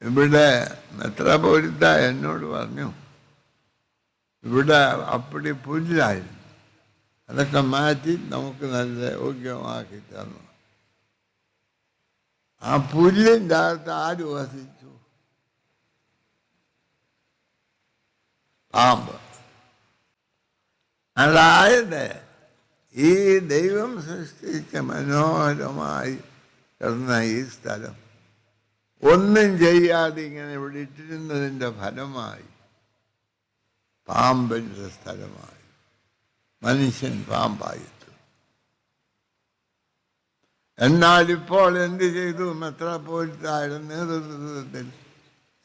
ഇവിടെ മെത്രാപ്പോലിത്ത എന്നോട് പറഞ്ഞു, ഇവിടെ അപ്പടി പുല്ലായിരുന്നു, അതൊക്കെ മാറ്റി നമുക്ക് നല്ല യോഗ്യമാക്കി തന്നു. ആ പുല്ലിൻ്റെ അകത്ത് ആര് വസിച്ചു? പാമ്പ്. അതായത് ഈ ദൈവം സൃഷ്ടിച്ച മനോഹരമായി കിടന്ന ഈ സ്ഥലം ഒന്നും ചെയ്യാതെ ഇങ്ങനെ ഇവിടെ ഇട്ടിരുന്നതിൻ്റെ ഫലമായി പാമ്പിൻ്റെ സ്ഥലമായി മനുഷ്യൻ പാമ്പായിട്ടു. എന്നാലിപ്പോൾ എന്ത് ചെയ്തു? മെത്രാപ്പോലിത്തായുടെ നേതൃത്വത്തിൽ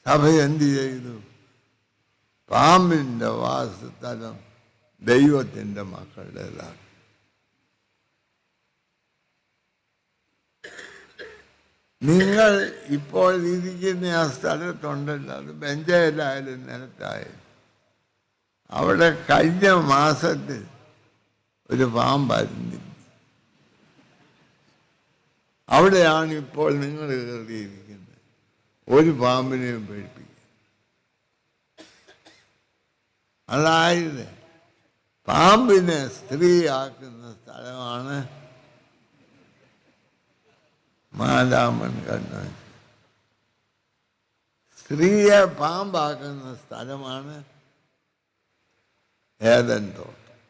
സഭ എന്ത് ചെയ്തു? പാമ്പിൻ്റെ വാസസ്ഥലം ദൈവത്തിൻ്റെ മക്കളുടേതാണ്. നിങ്ങൾ ഇപ്പോൾ ഇരിക്കുന്ന ആ സ്ഥലത്തുണ്ടല്ലോ, അത് ബെഞ്ചയിലായാലും നിലത്തായാലും, അവിടെ കഴിഞ്ഞ മാസത്തിൽ ഒരു പാമ്പായിരുന്നു. അവിടെയാണ് ഇപ്പോൾ നിങ്ങൾ കയറിയിരിക്കുന്നത്. ഒരു പാമ്പിനെയും പേടിപ്പിക്കുക. അതായത് പാമ്പിനെ സ്ത്രീയാക്കുന്ന സ്ഥലമാണ് മാലാമൻ കണ്ണ. സ്ത്രീയെ പാമ്പാക്കുന്ന സ്ഥലമാണ് ഏദൻ തോട്ടം.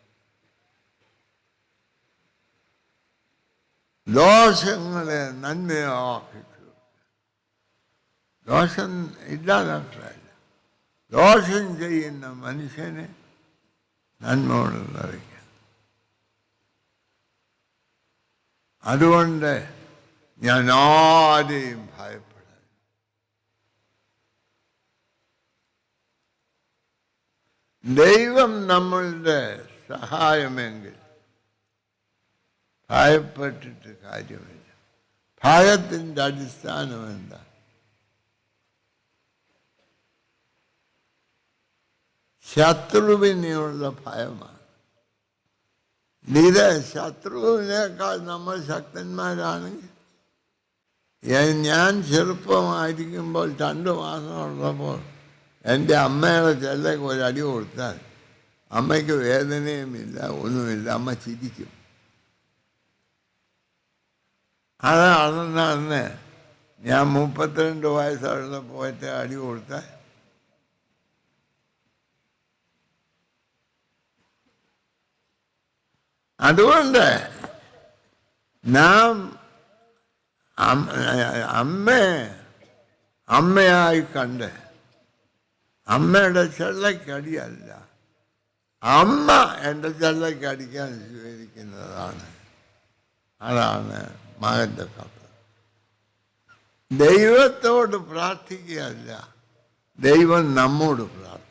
ദോഷങ്ങളെ നന്മയാക്കി ദോഷം ഇല്ലാതാക്കാനില്ല. ദോഷം ചെയ്യുന്ന മനുഷ്യനെ നന്മയോട് നിറയ്ക്കുക. അതുകൊണ്ട് ഞാൻ ആരെയും ഭയപ്പെടാൻ. ദൈവം നമ്മളുടെ സഹായമെങ്കിൽ ഭയപ്പെട്ടിട്ട് കാര്യമില്ല. ഭയത്തിൻ്റെ അടിസ്ഥാനം എന്താ? ശത്രുവിനെയുള്ള ഭയമാണ്. ഇത് ശത്രുവിനേക്കാൾ നമ്മൾ ശക്തന്മാരാണെങ്കിൽ, ഞാൻ ചെറുപ്പമായിരിക്കുമ്പോൾ 2 മാസം ഉള്ളപ്പോൾ എൻ്റെ അമ്മയുടെ ചെല്ലയ്ക്ക് ഒരടി കൊടുത്താൽ അമ്മയ്ക്ക് വേദനയുമില്ല, ഒന്നുമില്ല, അമ്മ ചിരിക്കും. അതാണ് ഞാൻ 32 വയസ്സുള്ള പോയിട്ട് അടി കൊടുത്താൽ അതുകൊണ്ട് നാം അമ്മയായി കണ്ട് അമ്മയുടെ ചെള്ളക്കടിയല്ല, അമ്മ എൻ്റെ ചെള്ളക്കടിക്കാൻ സ്വീകരിക്കുന്നതാണ്. അതാണ് മകൻ്റെ കഥ. ദൈവത്തോട് പ്രാർത്ഥിക്കുകയല്ല, ദൈവം നമ്മോട് പ്രാർത്ഥിക്കും.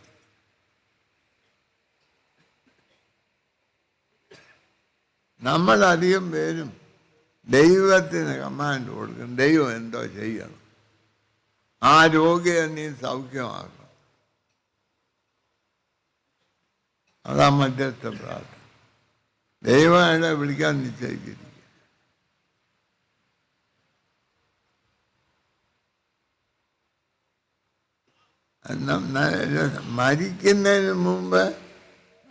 നമ്മളധികം പേരും ദൈവത്തിന് കമാൻഡ് കൊടുക്കും. ദൈവം എന്തോ ചെയ്യണം, ആ രോഗിയെ നീ സൗഖ്യമാക്കണം. അതാ മധ്യസ്ഥ പ്രാർത്ഥന. ദൈവം അയാളെ വിളിക്കാൻ നിശ്ചയിച്ചിരിക്കും. മരിക്കുന്നതിന് മുമ്പ്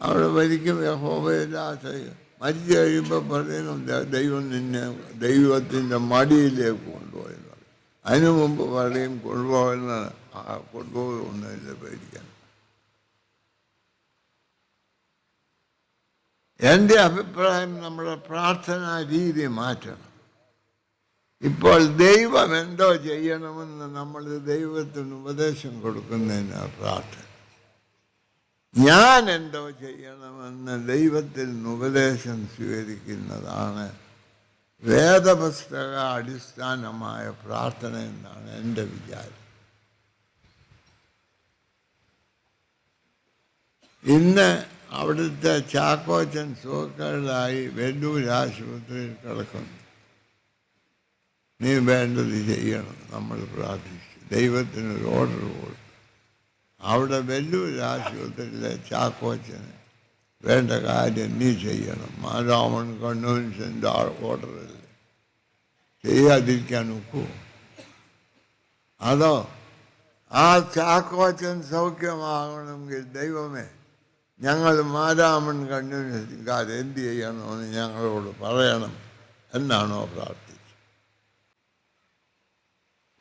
അവിടെ മരിക്കും യഹോവയിൽ ആശ്രയിക്കും. മരിച്ചു കഴിയുമ്പോൾ പറയുന്നു ദൈവം നിന്നെ ദൈവത്തിൻ്റെ മടിയിലേക്ക് കൊണ്ടുപോയെന്ന് പറയും. അതിനു മുമ്പ് പറയും കൊണ്ടുപോകുന്നില്ല, പേടിക്കാൻ. എൻ്റെ അഭിപ്രായം നമ്മുടെ പ്രാർത്ഥനാ രീതി മാറ്റണം. ഇപ്പോൾ ദൈവം എന്തോ ചെയ്യണമെന്ന് നമ്മൾ ദൈവത്തിന് ഉപദേശം കൊടുക്കുന്നതിനാണ് പ്രാർത്ഥന. ഞാൻ എന്തോ ചെയ്യണമെന്ന് ദൈവത്തിൽ നിന്ന് ഉപദേശം സ്വീകരിക്കുന്നതാണ് വേദപുസ്തക അടിസ്ഥാനമായ പ്രാർത്ഥന എന്നാണ് എൻ്റെ വിചാരം. ഇന്ന് അവിടുത്തെ ചാക്കോച്ചൻ സുഖക്കേടായി വെല്ലൂർ ആശുപത്രിയിൽ കിടക്കുന്നു. നീ വേണ്ടത് ചെയ്യണം. നമ്മൾ പ്രാർത്ഥിച്ചു, ദൈവത്തിനൊരു ഓർഡർ കൊടുത്തു. അവിടെ വെല്ലൂർ ആശുപത്രിയിലെ ചാക്കോച്ചന് വേണ്ട കാര്യം നീ ചെയ്യണം. മാരാമൺ കൺവെൻഷൻ്റെ ഓർഡറിൽ ചെയ്യാതിരിക്കാൻ ഒക്കുമോ? അതോ ആ ചാക്കോച്ചൻ സൗഖ്യമാകണമെങ്കിൽ ദൈവമേ ഞങ്ങൾ മാരാമൺ കൺവെൻഷൻകാർ എന്ത് ചെയ്യണമെന്ന് ഞങ്ങളോട് പറയണം എന്നാണോ പ്രാർത്ഥിച്ചത്?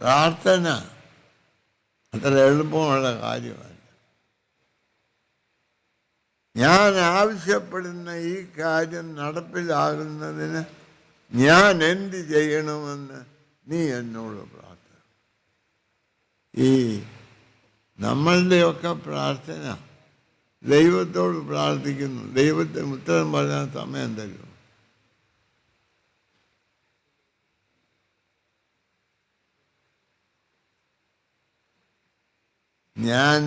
പ്രാർത്ഥന അത്ര എളുപ്പമുള്ള കാര്യമല്ല. ഞാൻ ആവശ്യപ്പെടുന്ന ഈ കാര്യം നടപ്പിലാകുന്നതിന് ഞാൻ എന്ത് ചെയ്യണമെന്ന് നീ എന്നോട് പ്രാർത്ഥന. ഈ നമ്മളുടെയൊക്കെ പ്രാർത്ഥന ദൈവത്തോട് പ്രാർത്ഥിക്കുന്നു, ദൈവത്തിന് ഉത്തരം പറയാൻ സമയം തരും. ഞാൻ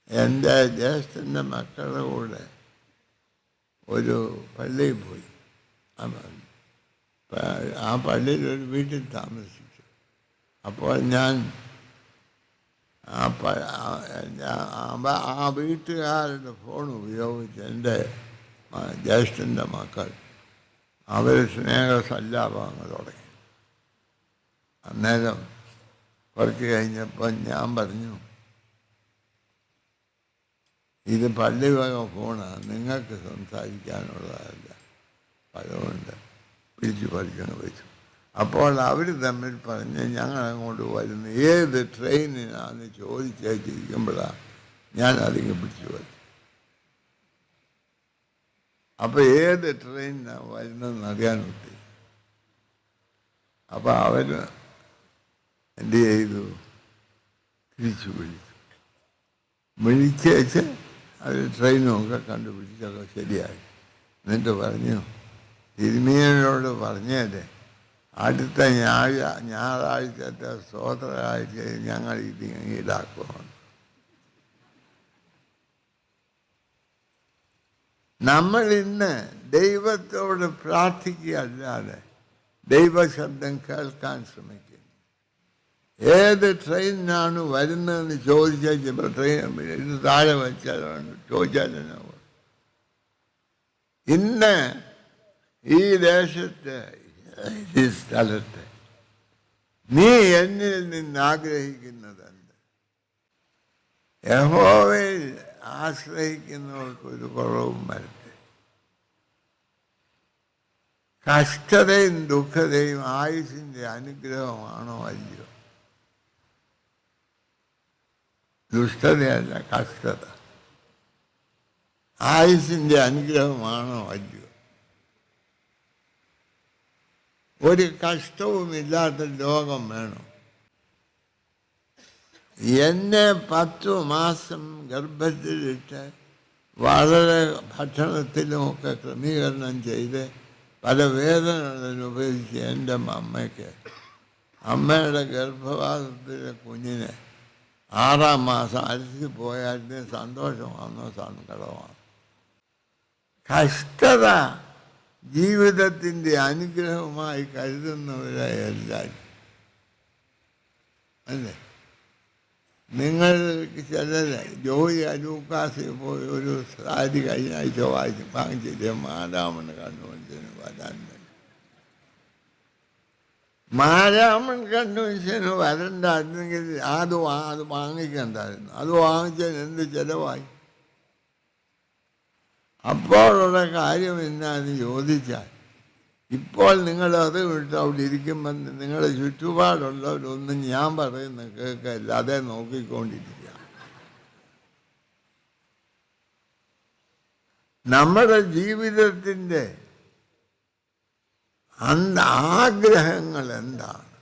എൻ്റെ ജ്യേഷ്ഠൻ്റെ മക്കളുടെ കൂടെ ഒരു പള്ളിയിൽ പോയി. ആ പള്ളിയിൽ ഒരു വീട്ടിൽ താമസിച്ചു. അപ്പോൾ ഞാൻ ആ വീട്ടുകാരുടെ ഫോൺ ഉപയോഗിച്ച് എൻ്റെ ജ്യേഷ്ഠൻ്റെ മക്കൾ അവർ സ്നേഹസല്ലാപങ്ങൾ തുടങ്ങി. അന്നേരം കുറച്ച് കഴിഞ്ഞപ്പോൾ ഞാൻ പറഞ്ഞു, ഇത് പള്ളി വക ഫോണാണ്, നിങ്ങൾക്ക് സംസാരിക്കാനുള്ളതല്ല, അതുകൊണ്ട് പിടിച്ചു പറിക്കണം വെച്ചു. അപ്പോൾ അവർ തമ്മിൽ പറഞ്ഞ് ഞങ്ങളങ്ങോട്ട് വരുന്ന ഏത് ട്രെയിനിനാന്ന് ചോദിച്ചിരിക്കുമ്പോഴാണ് ഞാൻ അതിങ്ങ് പിടിച്ചു വച്ചു. അപ്പോൾ ഏത് ട്രെയിനിനാണ് വരുന്നതെന്ന് അറിയാൻ പറ്റി. അപ്പോൾ അവർ എന്ത് ചെയ്തു? തിരിച്ചു വിളിച്ചേച്ച് അത് ട്രെയിനുമൊക്കെ കണ്ടുപിടിച്ചൊക്കെ ശരിയായി. എന്നിട്ട് പറഞ്ഞു, തിരുമേനിയോട് പറഞ്ഞേരെ അടുത്ത ഞായറാഴ്ചത്തെ സ്തോത്രയാഴ്ച ഞങ്ങൾ ഇത് ഈടാക്കുവാണ്. നമ്മൾ ഇന്ന് ദൈവത്തോട് പ്രാർത്ഥിക്കുകയല്ലാതെ ദൈവശബ്ദം കേൾക്കാൻ ശ്രമിക്കുന്നു. ഏത് ട്രെയിനിനാണ് വരുന്നതെന്ന് ചോദിച്ചാൽ ട്രെയിൻ ഇത് താഴെ വെച്ചാൽ ചോദിച്ചാൽ ഇന്ന് ഈ ദേശത്ത് ഈ സ്ഥലത്ത് നീ എന്നിൽ നിന്ന് ആഗ്രഹിക്കുന്നതെന്ത്? യഹോവയിൽ ആശ്രയിക്കുന്നവർക്കൊരു കുറവും വരട്ടെ. കഷ്ടതയും ദുഃഖതയും ആയുസിൻ്റെ അനുഗ്രഹമാണോ അല്ലയോ? ദുഷ്ടതയല്ല, കഷ്ടത ആയുസിൻ്റെ അനുഗ്രഹമാണോ അല്ലയോ? ഒരു കഷ്ടവുമില്ലാത്ത ലോകം വേണം. എന്നെ 10 മാസം ഗർഭത്തിലിട്ട് വളരെ ഭക്ഷണത്തിലുമൊക്കെ ക്രമീകരണം ചെയ്ത് പല വേദനകളും ഉപയോഗിച്ച് എൻ്റെ അമ്മയ്ക്ക് അമ്മയുടെ ഗർഭവാസത്തിലെ കുഞ്ഞിനെ 6-ാം മാസം അലസി പോയാൽ സന്തോഷമാണോ സങ്കടമാണ്? കഷ്ടത ജീവിതത്തിൻ്റെ അനുഗ്രഹമായി കരുതുന്നവരെ എല്ലാവരും അല്ലേ? നിങ്ങൾക്ക് ചിലർ ജോലി അലൂക്കാസിൽ പോയി ഒരു സാരി കഴിഞ്ഞ ആഴ്ച വാങ്ങിച്ചിട്ട് മാരാമണ് കണ്ടുകൊണ്ടിന് വരാൻ. മാരാമൻ കൺവെൻഷന് വരണ്ടായിരുന്നെങ്കിൽ അത് വാങ്ങിക്കണ്ടായിരുന്നു. അത് വാങ്ങിച്ചതിന് എന്ത് ചിലവായി? അപ്പോഴുള്ള കാര്യം എന്നാന്ന് ചോദിച്ചാൽ, ഇപ്പോൾ നിങ്ങളത് വിട്ട് അവിടെ ഇരിക്കുമ്പം നിങ്ങളുടെ ചുറ്റുപാടുള്ളവരൊന്നും ഞാൻ പറയുന്ന കേൾക്കില്ല, അതേ നോക്കിക്കൊണ്ടിരിക്കുക. നമ്മുടെ ജീവിതത്തിൻ്റെ ആഗ്രഹങ്ങൾ എന്താണ്?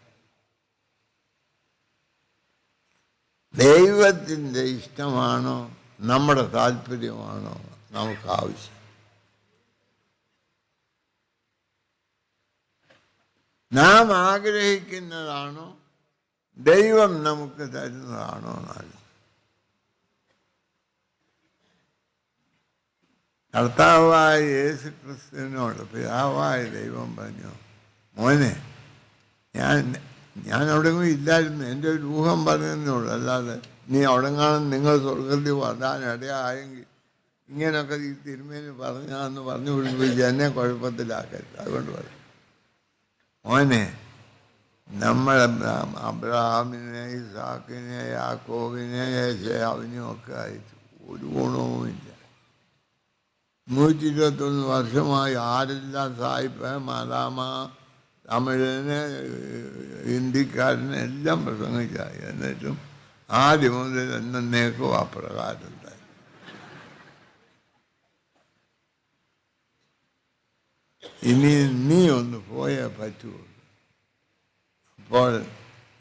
ദൈവത്തിൻ്റെ ഇഷ്ടമാണോ നമ്മുടെ താല്പര്യമാണോ നമുക്ക് ആവശ്യം? നാം ആഗ്രഹിക്കുന്നതാണോ ദൈവം നമുക്ക് തരുന്നതാണോ എന്നാണ്. കർത്താവായ യേശു ക്രിസ്തുവിനോട് പിതാവായ ദൈവം പറഞ്ഞു, മോനെ, ഞാൻ അവിടെങ്ങും ഇല്ലായിരുന്നു, എൻ്റെ ഒരു ഊഹം പറഞ്ഞതിനോട്, അല്ലാതെ നീ അവിടെ കാണും നിങ്ങൾ സ്വർഗത്തിൽ വരാനിടയായെങ്കിൽ ഇങ്ങനെയൊക്കെ ഈ തിരുമേനി പറഞ്ഞാന്ന് പറഞ്ഞു പിടിപ്പിച്ച് എന്നെ കുഴപ്പത്തിലാക്കരുത്. അതുകൊണ്ട് പറയും, മോനെ, നമ്മൾ അബ്രഹാമിനെ, ഇസാക്കിനെ, യാക്കോബിനെ, യേശാവിനെയും ഒക്കെ അയച്ചു, ഒരു ഗുണവുമില്ല. 121 വർഷമായി ആരെല്ലാം സായിപ്പ്, മലാമ, തമിഴന്, ഹിന്ദിക്കാരന് എല്ലാം പ്രസംഗിച്ചായി. എന്നിട്ടും ആദ്യം മുതൽ എന്നേക്കും അപ്രകാരം ഉണ്ടായി. ഇനി നീ ഒന്ന് പോയേ പറ്റുള്ളൂ. അപ്പോൾ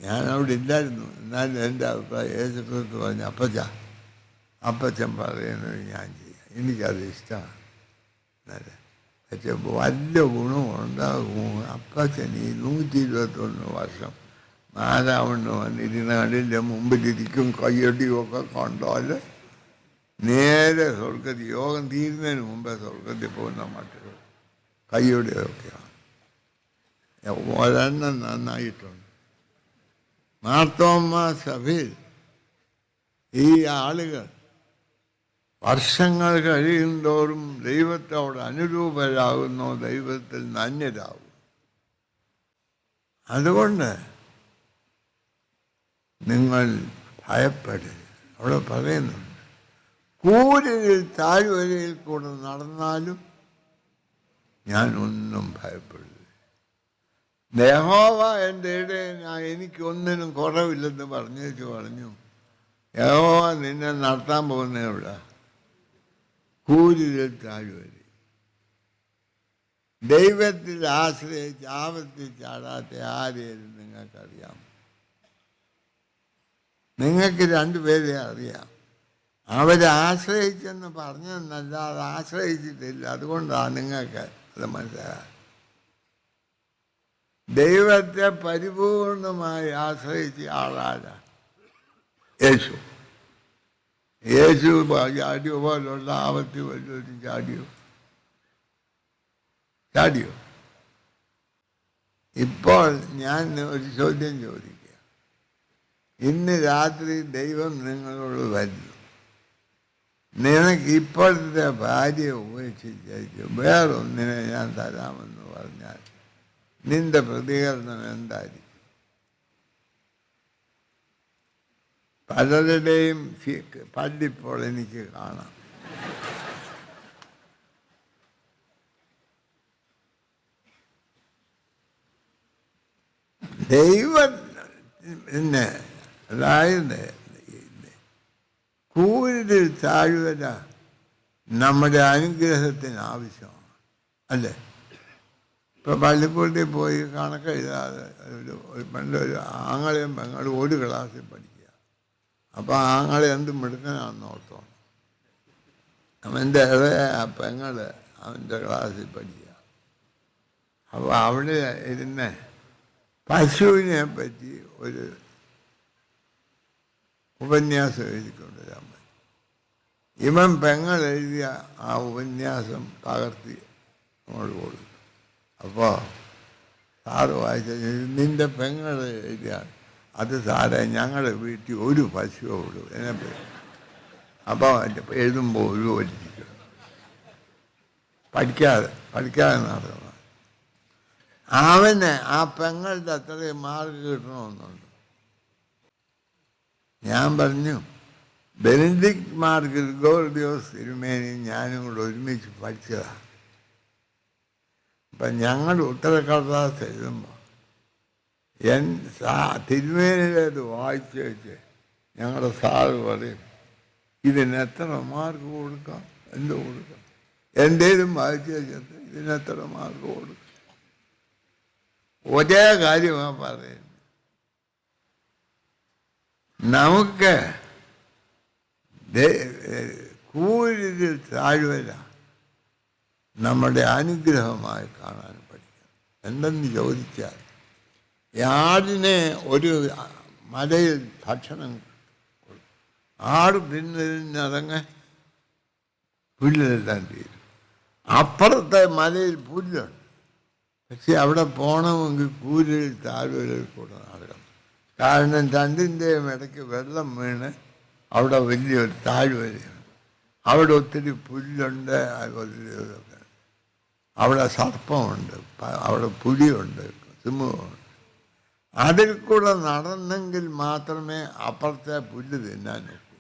ഞാനവിടെ ഇല്ലായിരുന്നു, എന്നാലും എൻ്റെ അഭിപ്രായം യേശുക്രിസ്തു പറഞ്ഞു, അപ്പച്ചൻ പറയുന്നത് ഞാൻ ചെയ്യാം, എനിക്കത് ഇഷ്ടമാണ്. പക്ഷെ വലിയ ഗുണമുണ്ടാകും. അപ്പച്ചൻ ഈ 121 വർഷം നാലാവണ്ണം വന്നിരുന്ന കണ്ടിൻ്റെ മുമ്പിലിരിക്കും, കയ്യടിയൊക്കെ കണ്ടാൽ നേരെ സ്വർഗത്തിൽ, യോഗം തീരുന്നതിന് മുമ്പേ സ്വർഗത്തിൽ പോകുന്ന മറ്റുള്ള കയ്യടിയൊക്കെയാണ്. ഒരെണ്ണം നന്നായിട്ടുണ്ട്. മാർത്തോമ്മ സഭയിൽ ഈ ആളുകൾ വർഷങ്ങൾ കഴിയുന്തോറും ദൈവത്തോട് അനുരൂപരാകുന്നു, ദൈവത്തിൽ നന്യരാകും. അതുകൊണ്ട് നിങ്ങൾ ഭയപ്പെടരുത്. അവിടെ പറയുന്നുണ്ട്, കൂരിൽ താഴ്വരയിൽ കൂടെ നടന്നാലും ഞാനൊന്നും ഭയപ്പെടില്ല. യഹോവ എൻ്റെ ഇടയനാ, എനിക്കൊന്നിനും കുറവില്ലെന്ന് പറഞ്ഞു. യഹോവ നിന്നെ നടത്താൻ പോകുന്ന ഇവിടെ കൂരിൽ താഴ്വര. ദൈവത്തിൽ ആശ്രയിച്ച് ആപത്തിൽ ചാടാത്ത ആരെയും നിങ്ങൾക്കറിയാം. നിങ്ങൾക്ക് 2 പേരെ അറിയാം. അവരെ ആശ്രയിച്ചെന്ന് പറഞ്ഞെന്നല്ലാതെ ആശ്രയിച്ചിട്ടില്ല. അതുകൊണ്ടാണ് നിങ്ങൾക്ക് അത് മനസ്സിലാകാം. ദൈവത്തെ പരിപൂർണമായി ആശ്രയിച്ച ആളാരാ? യേശു. ചാടിയോ പോലുള്ള ആപത്തിൽ വല്ലവരും ചാടിയോ? ഇപ്പോൾ ഞാൻ ഒരു ചോദ്യം ചോദിക്കുക. ഇന്ന് രാത്രി ദൈവം നിങ്ങളോട് വരുന്നു, നിനക്ക് ഇപ്പോഴത്തെ ഭാര്യയെ ഉപേക്ഷിച്ചു വേറൊന്നിനെ ഞാൻ തരാമെന്ന് പറഞ്ഞാൽ നിന്റെ പ്രതികരണം എന്തായിരിക്കും? പലരുടെയും പല്ലിപ്പോൾ എനിക്ക് കാണാം. ദൈവം പിന്നെ അതായത് കൂരിൽ താഴ്വര നമ്മുടെ അനുഗ്രഹത്തിന് ആവശ്യമാണ്, അല്ലേ? ഇപ്പം പള്ളിക്കൂടത്തിൽ പോയി കണക്കെഴുതാതെ പണ്ടൊരു ആങ്ങളെയും പെങ്ങളും ഒരു ക്ലാസ്സിൽ പഠിക്കുക. അപ്പോൾ ആങ്ങളെ എന്ത് മിടുക്കനാണെന്ന് ഓർത്തോണം. അവൻ്റെ പെങ്ങൾ അവൻ്റെ ക്ലാസ്സിൽ പഠിക്കുക. അപ്പോൾ അവിടെ ഇരുന്ന് പശുവിനെ പറ്റി ഒരു ഉപന്യാസം എഴുതിക്കൊണ്ടുവരാൻ പറ്റും. ഇവൻ പെങ്ങൾ എഴുതിയ ആ ഉപന്യാസം പകർത്തി അങ്ങോട്ട് കൊടുത്തു. അപ്പോൾ സാറ് വായിച്ച നിൻ്റെ പെങ്ങൾ എഴുതിയാണ്. അത് സാറേ, ഞങ്ങളുടെ വീട്ടിൽ ഒരു പശുവേ ഉള്ളൂ, എന്നെ പേര്. അപ്പോൾ എഴുതുമ്പോൾ ഒരു പഠിക്കാതെ നടക്കണം. അവന് ആ പെങ്ങളുടെ അത്രയും മാർക്ക് കിട്ടണമെന്നുണ്ട്. ഞാൻ പറഞ്ഞു, ബെനഡിക്ട് മാർ ഗ്രിഗോറിയോസ് തിരുമേനി ഞാനും കൂടെ ഒരുമിച്ച് പഠിച്ചതാണ്. അപ്പം ഞങ്ങൾ ഉത്തരക്കടലാസ് എഴുതുമ്പോൾ തിരുമേനിയിലേത് വായിച്ച് വെച്ച് ഞങ്ങളുടെ സാറ് പറയും, ഇതിന് എത്ര മാർക്ക് കൊടുക്കാം, എന്ത് കൊടുക്കാം. എന്തേലും വായിച്ച് വെച്ചിട്ട് ഇതിനെത്ര മാർക്ക് കൊടുക്കാം. ഒരേ കാര്യമാണ് പറയുന്നത്. നമുക്ക് കൂരിൽ താഴ്വര നമ്മുടെ അനുഗ്രഹമായി കാണാൻ പഠിക്കണം. എന്തെന്ന് ചോദിച്ചാൽ, ആടിനെ ഒരു മലയിൽ ഭക്ഷണം ആട് തിന്നിറങ്ങ പുല്ലെല്ലാം തീരും. അപ്പുറത്തെ മലയിൽ പുല്ലുണ്ട്, പക്ഷെ അവിടെ പോകണമെങ്കിൽ കൂരിൽ താഴ്വരയിൽ കൂടെ നടക്കണം. കാരണം രണ്ടിൻ്റെയും ഇടയ്ക്ക് വെള്ളം വീണ് അവിടെ വലിയൊരു താഴ്വരയാണ്. അവിടെ ഒത്തിരി പുല്ലുണ്ട്, വലിയൊക്കെ അവിടെ സർപ്പമുണ്ട്, അവിടെ പുലിയുണ്ട്, സിംഹമുണ്ട്. അതിൽ കൂടെ നടന്നെങ്കിൽ മാത്രമേ അപ്പുറത്തെ പുല്ല് തിന്നാൻ ഒക്കൂ.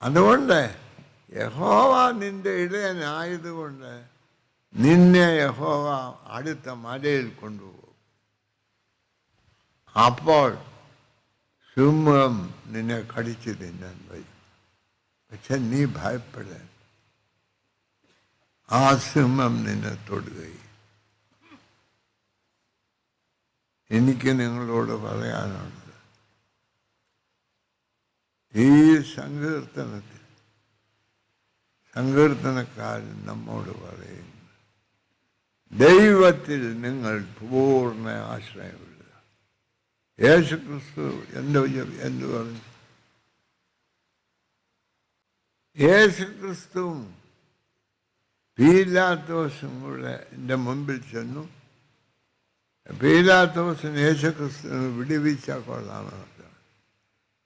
അതുകൊണ്ട് യഹോവ നിന്റെ ഇടയനായതുകൊണ്ട് നിന്നെ യഹോവ അടുത്ത മലയിൽ കൊണ്ടുപോകും. അപ്പോൾ സിംഹം നിന്നെ കടിച്ചു തിന്നാൻ വരും. പക്ഷെ നീ ഭയപ്പെടാൻ, ആ സിംഹം നിന്നെ തൊടുകയും. എനിക്ക് നിങ്ങളോട് പറയാനുള്ളത്, ഈ സങ്കീർത്തനക്കാരൻ നമ്മോട് പറയുന്നു, ദൈവത്തിൽ നിങ്ങൾ പൂർണ്ണ ആശ്രയമില്ല. യേശുക്രിസ്തു എന്ത് പറഞ്ഞു? യേശുക്രിസ്തുവും പീലാത്തോസും കൂടെ എൻ്റെ മുമ്പിൽ ചെന്നു. പീലാത്തോസിന് യേശുക്രിസ്തുവിന് വിടുവിച്ചാൽ കൊള്ളാമെന്നൊക്കെ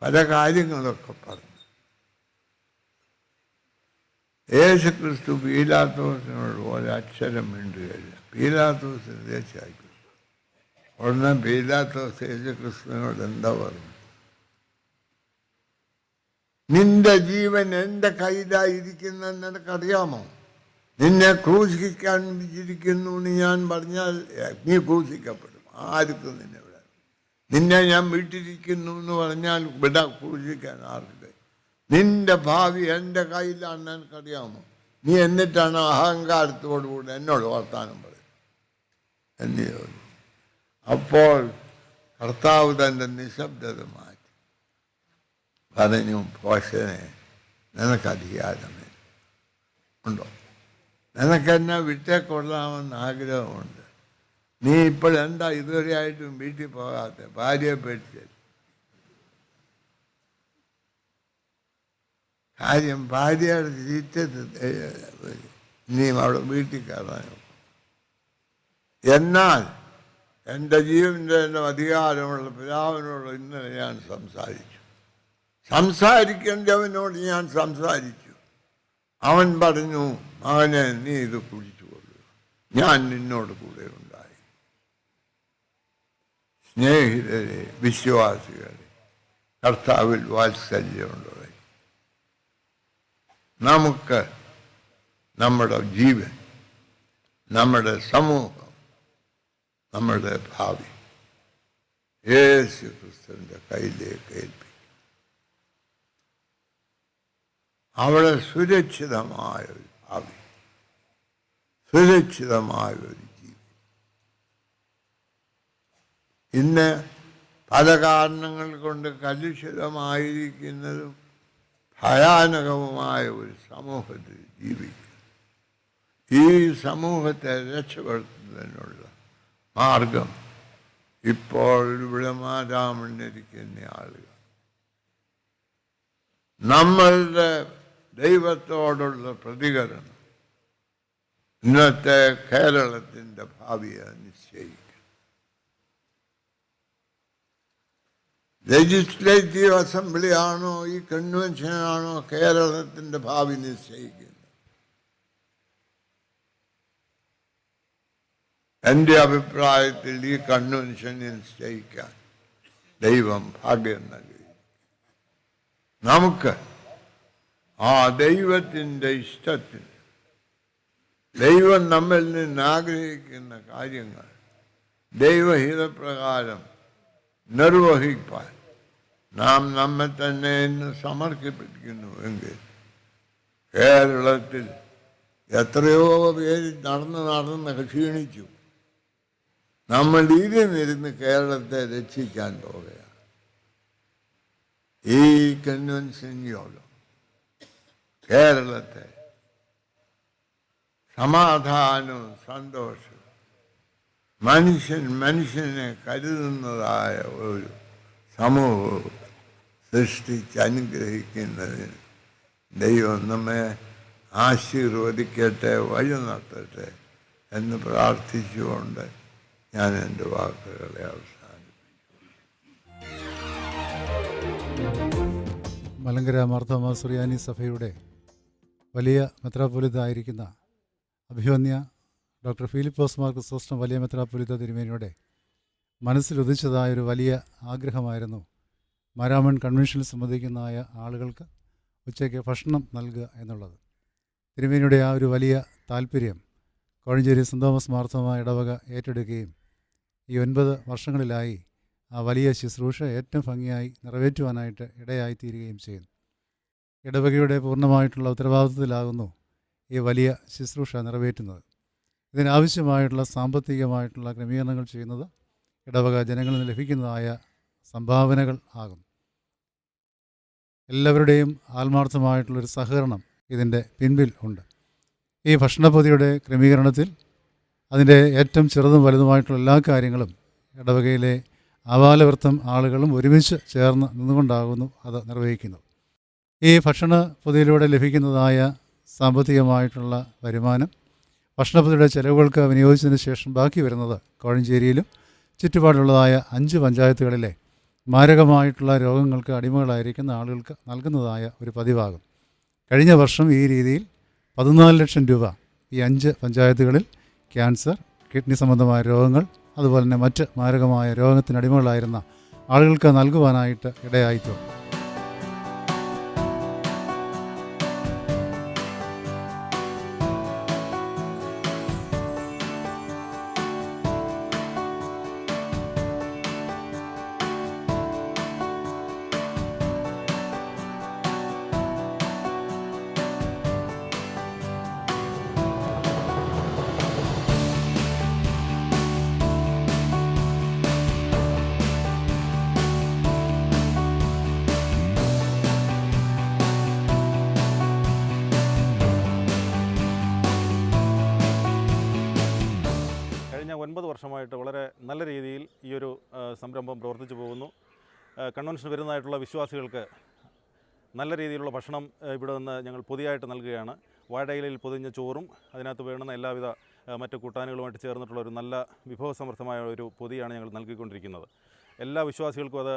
പല കാര്യങ്ങളൊക്കെ പറഞ്ഞു. യേശുക്രിസ്തു പീലാത്തോസിനോട് ഒരക്ഷരം മിണ്ടുകയില്ല. പീലാത്തോസിന് ദേശായി. ഉടനെ പീലാത്തോസ് യേശുക്രിസ്തുവിനോട് എന്താ പറഞ്ഞു? നിന്റെ ജീവൻ എൻ്റെ കയ്യിലായിരിക്കുന്നെന്ന് നിനക്കറിയാമോ? നിന്നെ ക്രൂശിക്കാൻ വിധിച്ചിരിക്കുന്നു എന്ന് ഞാൻ പറഞ്ഞാൽ നീ ക്രൂശിക്കപ്പെടും. ആർക്കും നിന്നെ വിടാൻ. നിന്നെ ഞാൻ വിട്ടിരിക്കുന്നു എന്ന് പറഞ്ഞാൽ ക്രൂശിക്കാൻ ആർക്കും. നിന്റെ ഭാവി എൻ്റെ കയ്യിലാണെന്ന് എനിക്കറിയാമോ? നീ എന്നിട്ടാണ് അഹങ്കാരത്തോടുകൂടി എന്നോട് വർത്താനം പറയും എന്ന് ചോദിച്ചു. അപ്പോൾ കർത്താവ് തൻ്റെ നിശബ്ദത മാറ്റി പറഞ്ഞു, പോഷനെ നിനക്ക് അധികാരമേ ഉണ്ടോ? നിനക്കെന്നെ വിട്ടേക്കൊള്ളാമെന്ന് ആഗ്രഹമുണ്ട്. നീ ഇപ്പോഴെന്താ ഇതുവരെയായിട്ടും വീട്ടിൽ പോകാത്ത? ഭാര്യയെ പേടിച്ചില്ല. കാര്യം ഭാര്യയുടെ ചീറ്റത്ത് നീ അവിടെ വീട്ടിൽ കയറാനോ? എന്നാൽ എൻ്റെ ജീവൻ്റെ അധികാരമുള്ള പിതാവിനോട് ഇന്നലെ ഞാൻ സംസാരിക്കേണ്ടവനോട് ഞാൻ സംസാരിച്ചു. അവൻ പറഞ്ഞു, മകനെ നീ ഇത് കുടിച്ചുകൊള്ളു, ഞാൻ നിന്നോട് കൂടെ ഉണ്ടായി. സ്നേഹിതരെ, വിശ്വാസികളെ, കർത്താവിൽ വാത്സല്യമുള്ളവർ, നമുക്ക് നമ്മുടെ ജീവൻ, നമ്മുടെ സമൂഹം, നമ്മുടെ ഭാവി യേശു ക്രിസ്തുവിൻ്റെ കയ്യിലേക്ക് ഏൽപ്പിക്കും. അവിടെ സുരക്ഷിതമായ ഒരു ഭാവി, സുരക്ഷിതമായ ഒരു ജീവിതം. ഇന്ന് പല കാരണങ്ങൾ കൊണ്ട് കലുഷിതമായിരിക്കുന്നതും ഭയാനകവുമായ ഒരു സമൂഹത്തിൽ ജീവിക്കും. ഈ സമൂഹത്തെ രക്ഷപ്പെടുത്തുന്നതിനുള്ള മാർഗം ഇപ്പോൾ ഇവിടെ മാതാമണ്ണിരിക്കുന്ന ആളുകൾ നമ്മളുടെ ദൈവത്തോടുള്ള പ്രതികരണം ഇന്നത്തെ കേരളത്തിൻ്റെ ഭാവിയെ നിശ്ചയിക്കും. ലെജിസ്ലേറ്റീവ് അസംബ്ലിയാണോ ഈ കൺവെൻഷനാണോ കേരളത്തിൻ്റെ ഭാവി നിശ്ചയിക്കുന്നത്? എൻ്റെ അഭിപ്രായത്തിൽ ഈ കൺവെൻഷനിൽ ജയിക്കാൻ ദൈവം ഭാഗ്യം നൽകി. നമുക്ക് ആ ദൈവത്തിൻ്റെ ഇഷ്ടത്തിന്, ദൈവം നമ്മിൽ നിന്ന് ആഗ്രഹിക്കുന്ന കാര്യങ്ങൾ ദൈവഹിതപ്രകാരം നിർവഹിക്കാൻ നാം നമ്മെ തന്നെ ഇന്ന് സമർപ്പിക്കുന്നുവെങ്കിൽ കേരളത്തിൽ എത്രയോ പേര് നടന്ന് ക്ഷീണിച്ചു. നമ്മൾ ഇരുന്നിരുന്ന് കേരളത്തെ രക്ഷിക്കാൻ പോവുകയാണ്. ഈ കൺവെൻഷൻ യോഗം കേരളത്തെ സമാധാനവും സന്തോഷവും മനുഷ്യനെ കരുതുന്നതായ ഒരു സമൂഹവും സൃഷ്ടിച്ച് അനുഗ്രഹിക്കുന്നതിന് ദൈവം നമ്മെ ആശീർവദിക്കട്ടെ, വഴി നടത്തട്ടെ എന്ന് പ്രാർത്ഥിച്ചുകൊണ്ട് ഞാൻ എൻ്റെ വാക്കുകളെ അവസാനിപ്പിച്ചു. മലങ്കര മാർത്തോമാ സുറിയാനി സഭയുടെ വലിയ മെത്രാപ്പൊലീത്തായിരിക്കുന്ന അഭിവന്യ ഡോക്ടർ ഫിലിപ്പോസ് മാർ ക്രിസോസ്റ്റം വലിയ മെത്രാപ്പൊലീത്ത തിരുമേനിയുടെ മനസ്സിലുദിച്ചതായൊരു വലിയ ആഗ്രഹമായിരുന്നു മാരാമൺ കൺവെൻഷനിൽ സംബന്ധിക്കുന്നതായ ആളുകൾക്ക് ഉച്ചയ്ക്ക് ഭക്ഷണം നൽകുക എന്നുള്ളത്. തിരുമേനിയുടെ ആ ഒരു വലിയ താല്പര്യം കോഴഞ്ചേരി സെൻറ് തോമസ് മാർത്തോമാ ഇടവക ഏറ്റെടുക്കുകയും ഈ 9 വർഷങ്ങളിലായി ആ വലിയ ശുശ്രൂഷ ഏറ്റവും ഭംഗിയായി നിറവേറ്റുവാനായിട്ട് ഇടയായിത്തീരുകയും ചെയ്യുന്നു. ഇടവകയുടെ പൂർണ്ണമായിട്ടുള്ള ഉത്തരവാദിത്വത്തിലാകുന്നു ഈ വലിയ ശുശ്രൂഷ നിറവേറ്റുന്നത്. ഇതിനാവശ്യമായിട്ടുള്ള സാമ്പത്തികമായിട്ടുള്ള ക്രമീകരണങ്ങൾ ചെയ്യുന്നത് ഇടവക ജനങ്ങളിൽ നിന്ന് ലഭിക്കുന്നതായ സംഭാവനകൾ ആകും. എല്ലാവരുടെയും ആത്മാർത്ഥമായിട്ടുള്ളൊരു സഹകരണം ഇതിൻ്റെ പിൻപിൽ ഉണ്ട്. ഈ ഭക്ഷണപ്പൊതിയുടെ ക്രമീകരണത്തിൽ അതിൻ്റെ ഏറ്റവും ചെറുതും വലുതുമായിട്ടുള്ള എല്ലാ കാര്യങ്ങളും ഇടവകയിലെ ആവാലവൃത്തം ആളുകളും ഒരുമിച്ച് ചേർന്ന് നിന്നുകൊണ്ടാകുന്നു അത് നിർവഹിക്കുന്നത്. ഈ ഭക്ഷണ പൊതിയിലൂടെ ലഭിക്കുന്നതായ സാമ്പത്തികമായിട്ടുള്ള വരുമാനം ഭക്ഷണപ്പൊതിയുടെ ചെലവുകൾക്ക് വിനിയോഗിച്ചതിന് ശേഷം ബാക്കി വരുന്നത് കോഴഞ്ചേരിയിലും ചുറ്റുപാടുള്ളതായ 5 പഞ്ചായത്തുകളിലെ മാരകമായിട്ടുള്ള രോഗങ്ങൾക്ക് അടിമകളായിരിക്കുന്ന ആളുകൾക്ക് നൽകുന്നതായ ഒരു പതിവാകും. കഴിഞ്ഞ വർഷം ഈ രീതിയിൽ 14 ലക്ഷം രൂപ ഈ 5 പഞ്ചായത്തുകളിൽ ക്യാൻസർ, കിഡ്നി സംബന്ധമായ രോഗങ്ങൾ, അതുപോലെ തന്നെ മറ്റ് മാരകമായ രോഗത്തിനടിമകളായിരുന്ന ആളുകൾക്ക് നൽകുവാനായിട്ട് ഇടയായിട്ടുണ്ട്. കഴിഞ്ഞ 9 വർഷമായിട്ട് വളരെ നല്ല രീതിയിൽ ഈ ഒരു സംരംഭം പ്രവർത്തിച്ചു പോകുന്നു. കൺവെൻഷൻ വരുന്നതായിട്ടുള്ള വിശ്വാസികൾക്ക് നല്ല രീതിയിലുള്ള ഭക്ഷണം ഇവിടെ നിന്ന് ഞങ്ങൾ പൊതിയായിട്ട് നൽകുകയാണ്. വാഴയിലയിൽ പൊതിഞ്ഞ ചോറും അതിനകത്ത് വേണ്ടുന്ന എല്ലാവിധ മറ്റ് കൂട്ടാനുകളുമായിട്ട് ചേർന്നിട്ടുള്ള ഒരു നല്ല വിഭവസമൃദ്ധമായ ഒരു പൊതിയാണ് ഞങ്ങൾ നൽകിക്കൊണ്ടിരിക്കുന്നത്. എല്ലാ വിശ്വാസികൾക്കും അത്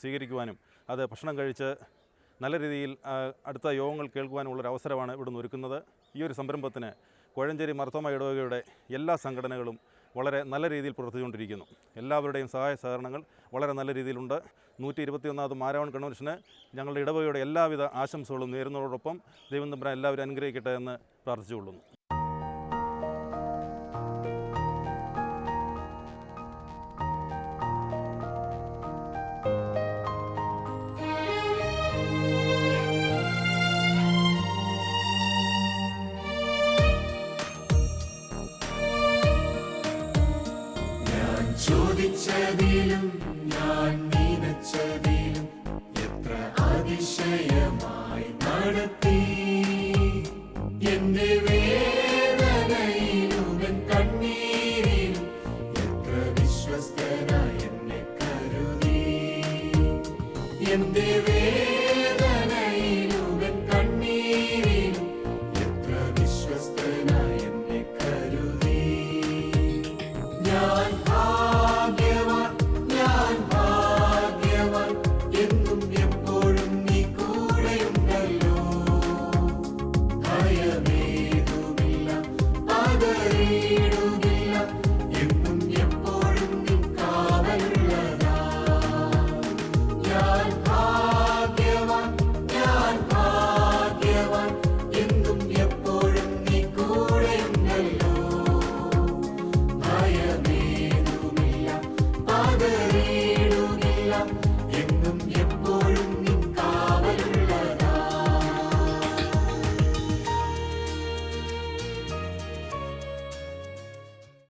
സ്വീകരിക്കുവാനും അത് ഭക്ഷണം കഴിച്ച് നല്ല രീതിയിൽ അടുത്ത യോഗങ്ങൾ കേൾക്കുവാനുമുള്ളൊരു അവസരമാണ് ഇവിടുന്ന് ഒരുക്കുന്നത്. ഈ ഒരു സംരംഭത്തിന് കോഴഞ്ചേരി മാർത്തോമാ ഇടവകയുടെ എല്ലാ സംഘടനകളും വളരെ നല്ല രീതിയിൽ പ്രവർത്തിച്ചുകൊണ്ടിരിക്കുന്നു. എല്ലാവരുടെയും സഹായ സഹകരണങ്ങൾ വളരെ നല്ല രീതിയിലുണ്ട്. 121ാമത് മാരാമൺ കൺവെൻഷന് ഞങ്ങളുടെ ഇടവകയുടെ എല്ലാവിധ ആശംസകളും നേരുന്നതോടൊപ്പം ദൈവം തമ്പുരാൻ എല്ലാവരും അനുഗ്രഹിക്കട്ടെ എന്ന് പ്രാർത്ഥിച്ചുകൊള്ളുന്നു. ചോദിച്ചതിലും ഞാൻ നനച്ചതിലും എത്ര അതിശയമായി നടത്തി. എന്റെ വേദനയിലും എൻ കണ്ണീരിലും എത്ര വിശ്വസ്തനായി എന്നെ കരുതി. എന്റെ വേദനയിലും എൻ കണ്ണീരിലും എത്ര വിശ്വസ്തനായി എന്നെ കരുതി. ഞാൻ എന്നും എപ്പോഴും നീ കൂടെയുണ്ടല്ലോ. ഭയമേ ഞാൻ